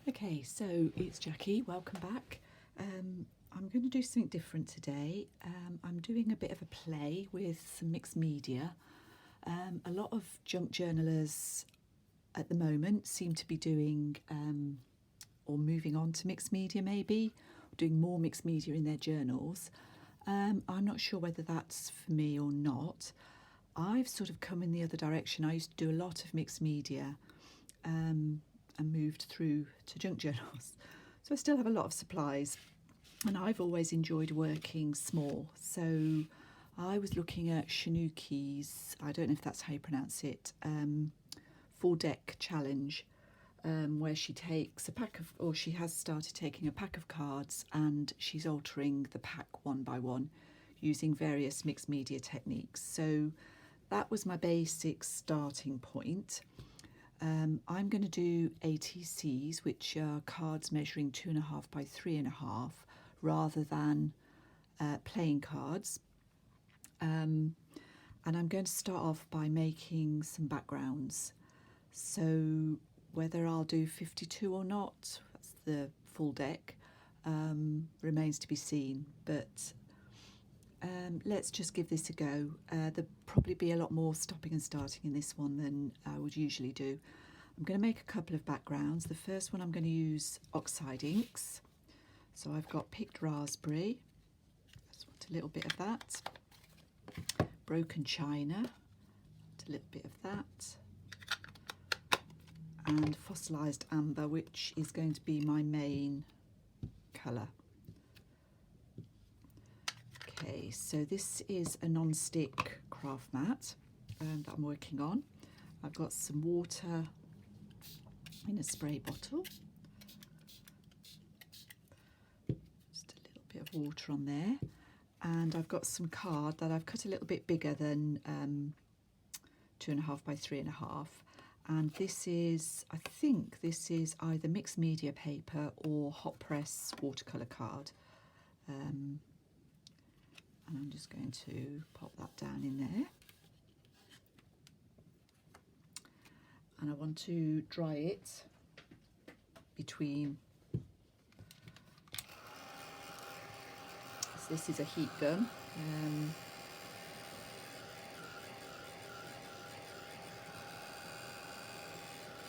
Okay, so it's Jackie, welcome back. I'm going to do something different today. I'm doing a bit of a play with some mixed media. A lot of junk journalers at the moment seem to be doing or moving on to mixed media, maybe doing more mixed media in their journals. I'm not sure whether that's for me or not. I've sort of come in the other direction. I used to do a lot of mixed media and moved through to junk journals. So I still have a lot of supplies, and I've always enjoyed working small. So I was looking at Shanuki's, I don't know if that's how you pronounce it, full deck challenge, where she takes a pack of, or she has started taking a pack of cards and she's altering the pack one by one using various mixed media techniques. So that was my basic starting point. I'm going to do ATCs, which are cards measuring 2.5 by 3.5, rather than playing cards. And I'm going to start off by making some backgrounds. So whether I'll do 52 or not, that's the full deck, remains to be seen. But let's just give this a go. There'll probably be a lot more stopping and starting in this one than I would usually do. I'm going to make a couple of backgrounds. The first one I'm going to use oxide inks. So I've got picked raspberry, just want a little bit of that. Broken china, a little bit of that. And fossilised amber, which is going to be my main colour. Okay, so this is a non-stick craft mat that I'm working on. I've got some water in a spray bottle. Just a little bit of water on there. And I've got some card that I've cut a little bit bigger than 2.5 by 3.5. And this is, I think this is either mixed media paper or hot press watercolour card. And I'm just going to pop that down in there. And I want to dry it between, so this is a heat gun.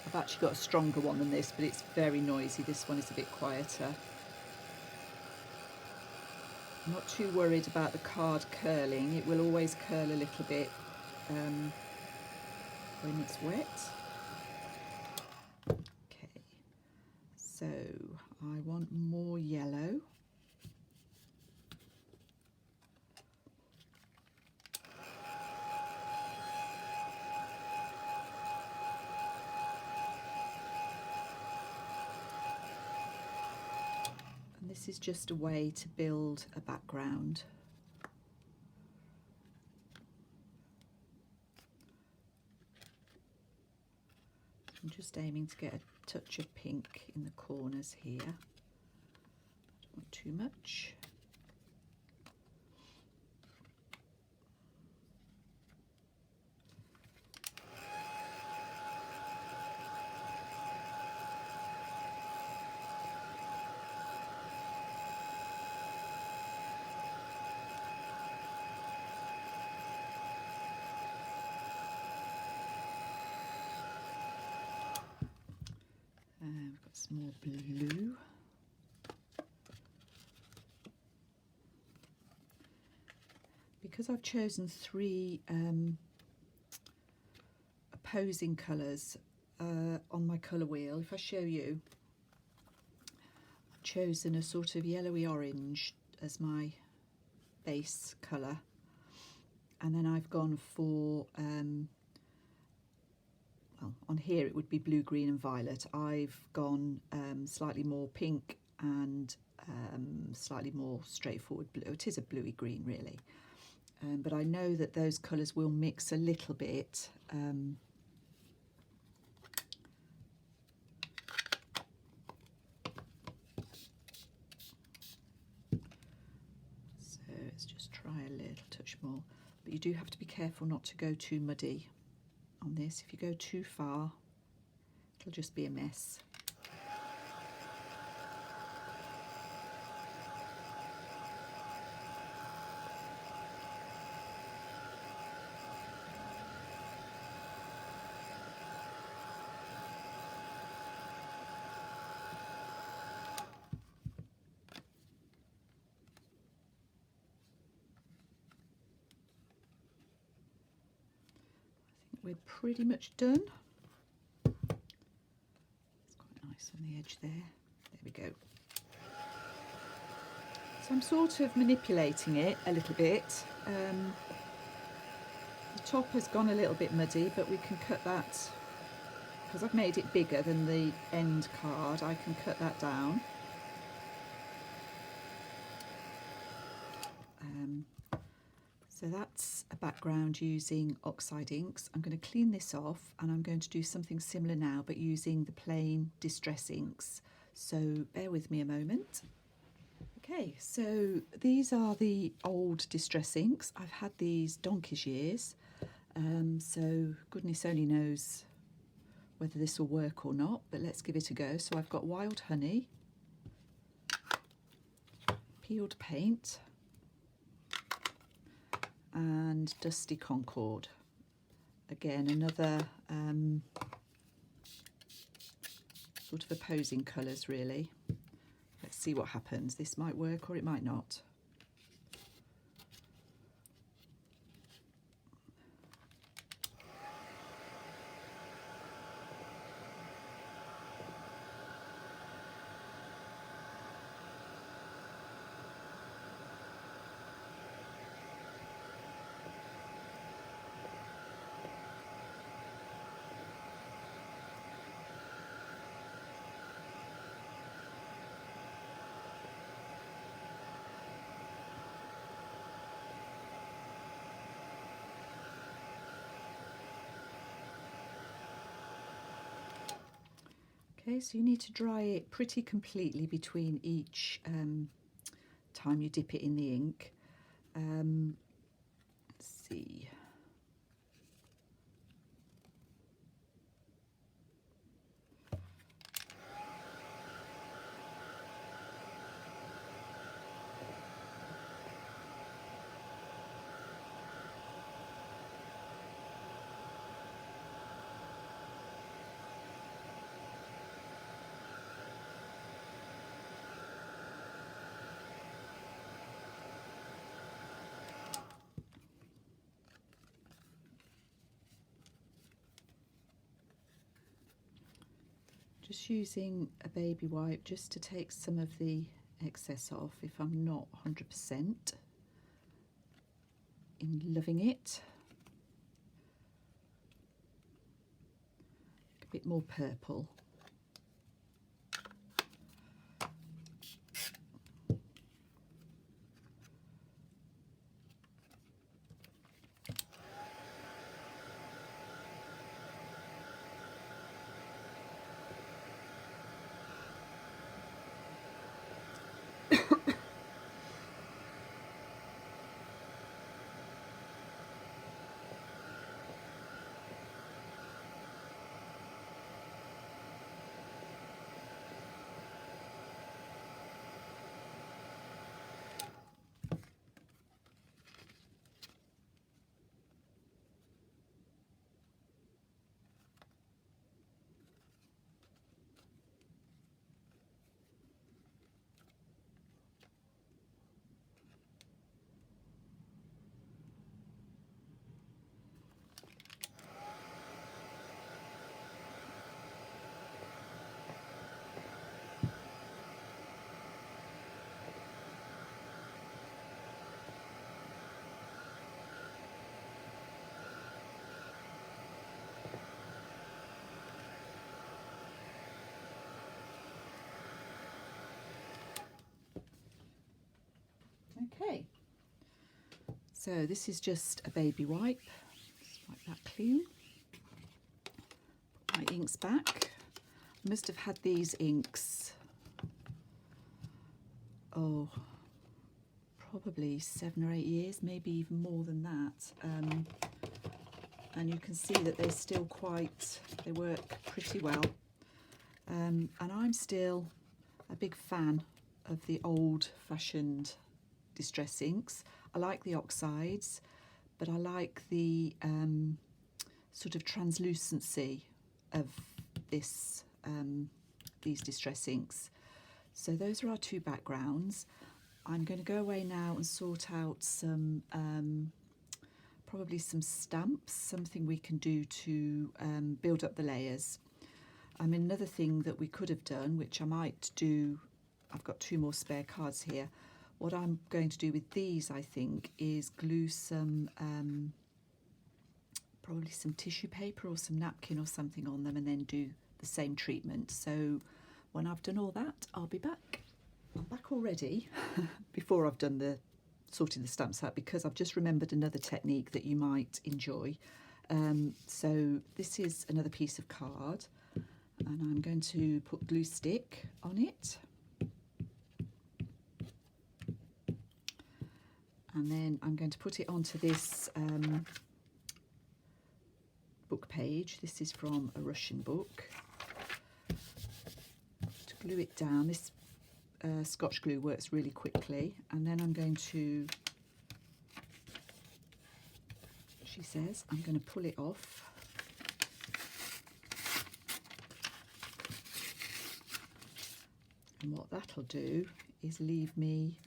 I've actually got a stronger one than this, but it's very noisy. This one is a bit quieter. I'm not too worried about the card curling. It will always curl a little bit when it's wet. Okay, so I want more yellow. And this is just a way to build a background. I'm just aiming to get a touch of pink in the corners here. I don't want too much. We've got some more blue. Because I've chosen three opposing colours on my colour wheel, if I show you, I've chosen a sort of yellowy orange as my base colour, and then I've gone for well, on here it would be blue, green and violet. I've gone slightly more pink and slightly more straightforward blue. It is a bluey green really, but I know that those colours will mix a little bit. So let's just try a little touch more, but you do have to be careful not to go too muddy on this. If you go too far, it'll just be a mess. we're pretty much done. It's quite nice on the edge there. There we go. So I'm sort of manipulating it a little bit. The top has gone a little bit muddy, but we can cut that, because I've made it bigger than the end card, I can cut that down. So that's a background using oxide inks. I'm going to clean this off and I'm going to do something similar now, but using the plain distress inks. So bear with me a moment. Okay, so these are the old distress inks. I've had these donkey's years, so goodness only knows whether this will work or not, but let's give it a go. So I've got wild honey, peeled paint, and dusty concord. Again, another sort of opposing colours really. Let's see what happens. This might work or it might not. Okay, so you need to dry it pretty completely between each time you dip it in the ink. Let's see. Just using a baby wipe just to take some of the excess off if I'm not 100% in loving it. A bit more purple. Okay, so this is just a baby wipe. Just wipe that clean. Put my inks back. I must have had these inks, oh, probably 7 or 8 years, maybe even more than that. And you can see that they're still they work pretty well. And I'm still a big fan of the old-fashioned distress inks. I like the oxides, but I like the sort of translucency of these distress inks. So those are our two backgrounds. I'm going to go away now and sort out some probably some stamps, something we can do to build up the layers. Another thing that we could have done, which I might do, I've got 2 more spare cards here. What I'm going to do with these, I think, is glue some, probably some tissue paper or some napkin or something on them, and then do the same treatment. So when I've done all that, I'll be back. I'm back already before I've done the sorting the stamps out, because I've just remembered another technique that you might enjoy. So this is another piece of card, and I'm going to put glue stick on it, and then I'm going to put it onto this book page. This is from a Russian book. To glue it down, this Scotch glue works really quickly, and then I'm going to, she says, I'm going to pull it off. And what that'll do is leave me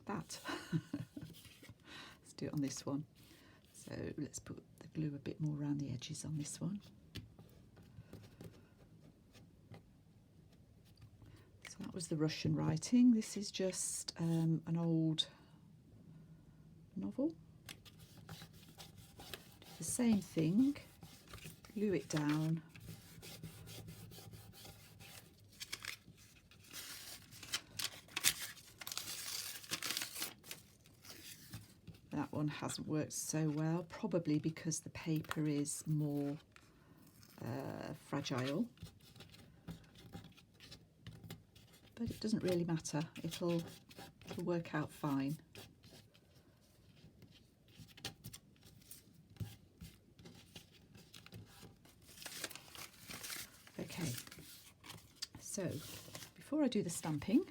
that. Let's do it on this one. So let's put the glue a bit more around the edges on this one. So that was the Russian writing. This is just an old novel. Do the same thing, glue it down. That one hasn't worked so well, probably because the paper is more fragile. But it doesn't really matter, it'll work out fine. Okay, so before I do the stamping,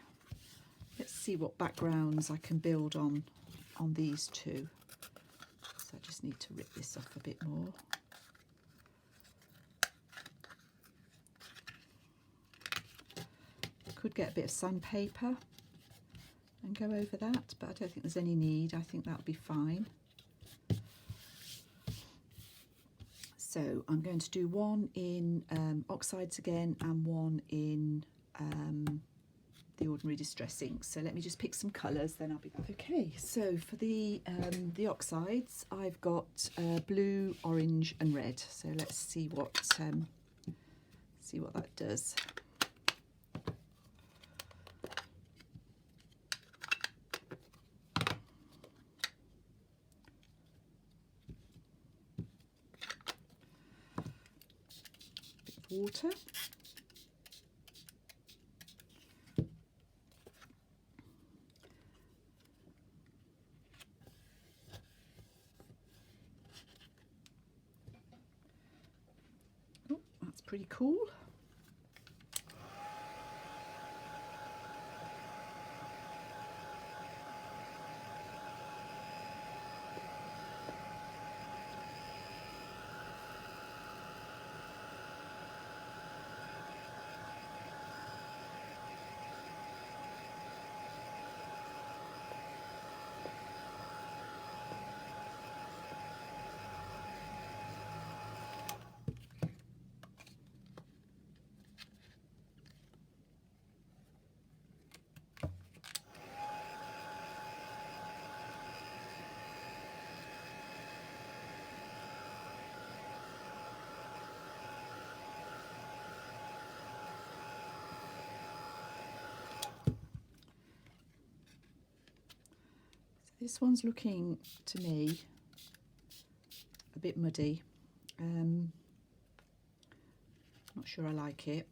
let's see what backgrounds I can build on these two. So I just need to rip this off a bit more. Could get a bit of sandpaper and go over that, but I don't think there's any need. I think that'll be fine. So I'm going to do one in oxides again and one in the ordinary distress ink. So let me just pick some colours, then I'll be back. Okay, so for the oxides, I've got blue, orange and red. So let's see what that does. Bit of water. Pretty cool. This one's looking to me a bit muddy. Not sure I like it.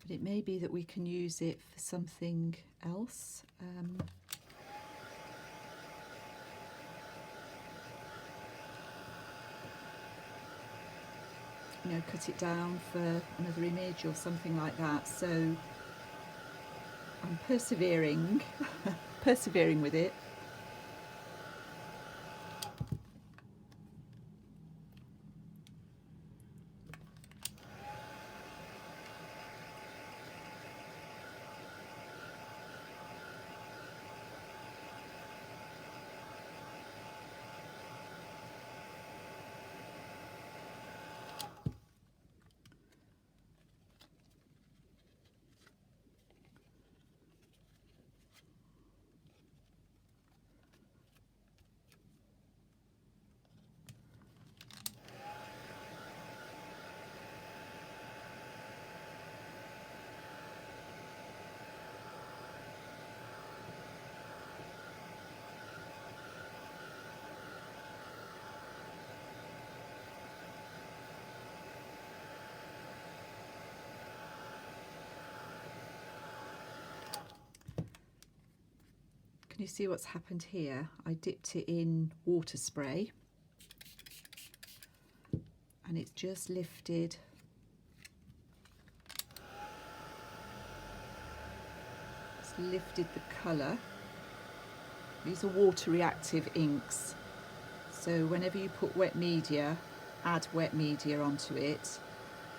But it may be that we can use it for something else. You know, cut it down for another image or something like that. So I'm persevering persevering with it. Can you see what's happened here? I dipped it in water spray and it's just lifted the colour. These are water reactive inks, so whenever you put wet media, add wet media onto it,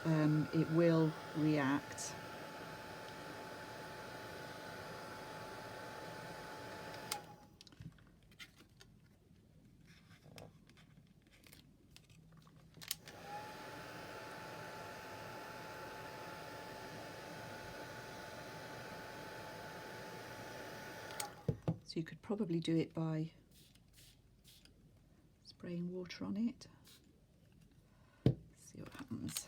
it will react. So you could probably do it by spraying water on it. See what happens.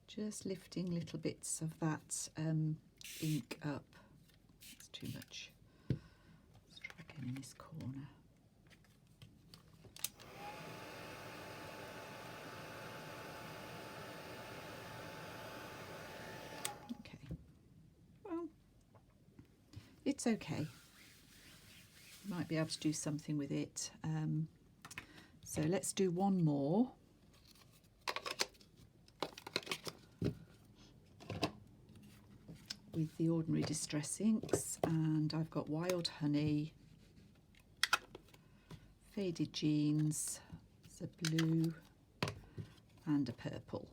Just lifting little bits of that ink up. It's too much. Let's try again in this corner. Okay. Well, it's okay. Might be able to do something with it. So let's do one more. With the ordinary distress inks, and I've got Wild Honey, Faded Jeans, there's a blue and a purple.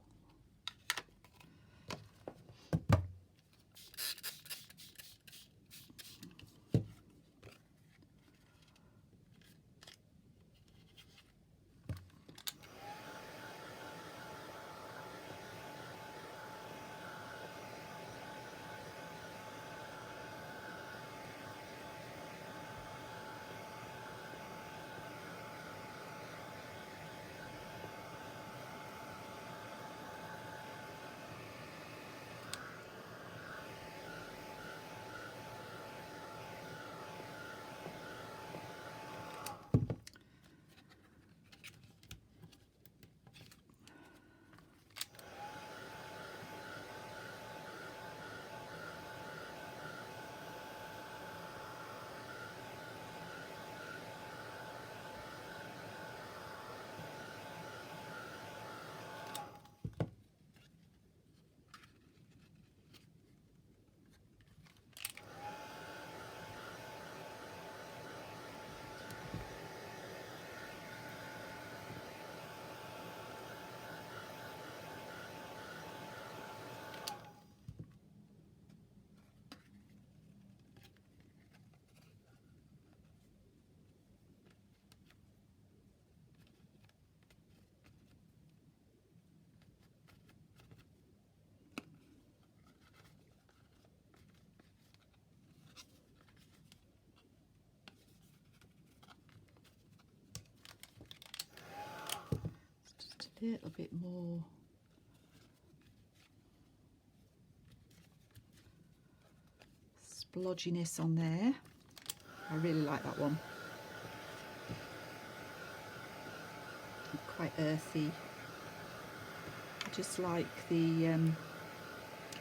A little bit more splodginess on there. I really like that one. Quite earthy. I just like the, I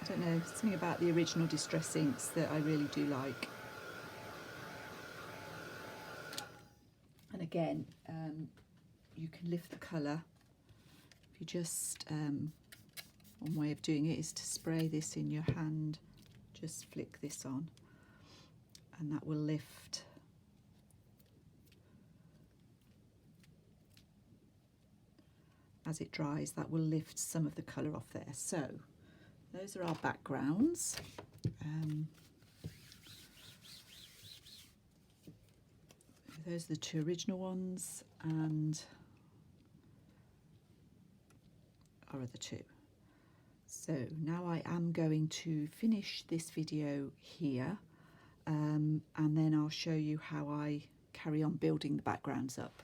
don't know, something about the original distress inks that I really do like. again, you can lift the colour. If you just, one way of doing it is to spray this in your hand, just flick this on, and that will lift. As it dries, that will lift some of the colour off there. So those are our backgrounds. Those are the two original ones, and our other two. So now I am going to finish this video here, and then I'll show you how I carry on building the backgrounds up.